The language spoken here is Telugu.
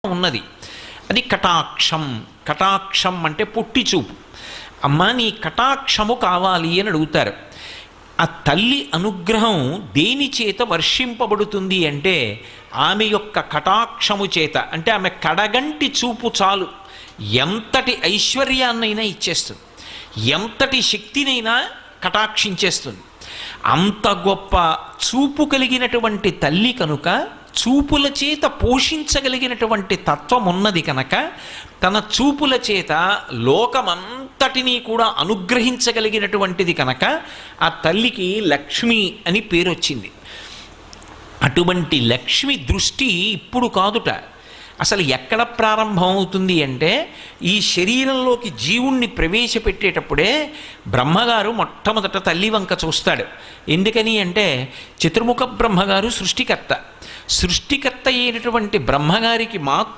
ఉన్నది. అది కటాక్షం. కటాక్షం అంటే పొట్టి చూపు. అమ్మ నీ కటాక్షము కావాలి అని అడుగుతారు. ఆ తల్లి అనుగ్రహం దేని చేత వర్షింపబడుతుంది అంటే ఆమె యొక్క కటాక్షము చేత. అంటే ఆమె కడగంటి చూపు చాలు ఎంతటి ఐశ్వర్యాన్నైనా ఇచ్చేస్తుంది, ఎంతటి శక్తినైనా కటాక్షించేస్తుంది. అంత గొప్ప చూపు కలిగినటువంటి తల్లి కనుక, చూపుల చేత పోషించగలిగినటువంటి తత్వం ఉన్నది కనుక, తన చూపుల చేత లోకమంతటినీ కూడా అనుగ్రహించగలిగినటువంటిది కనుక ఆ తల్లికి లక్ష్మి అని పేరు వచ్చింది. అటువంటి లక్ష్మి దృష్టి ఇప్పుడు కాదుట. అసలు ఎక్కడ ప్రారంభం అవుతుంది అంటే ఈ శరీరంలోకి జీవుణ్ణి ప్రవేశపెట్టేటప్పుడే బ్రహ్మగారు మొట్టమొదట తల్లి వంక చూస్తాడు. ఎందుకని అంటే చతుర్ముఖ బ్రహ్మగారు సృష్టికర్త. సృష్టికర్త అయినటువంటి బ్రహ్మగారికి మాత్రం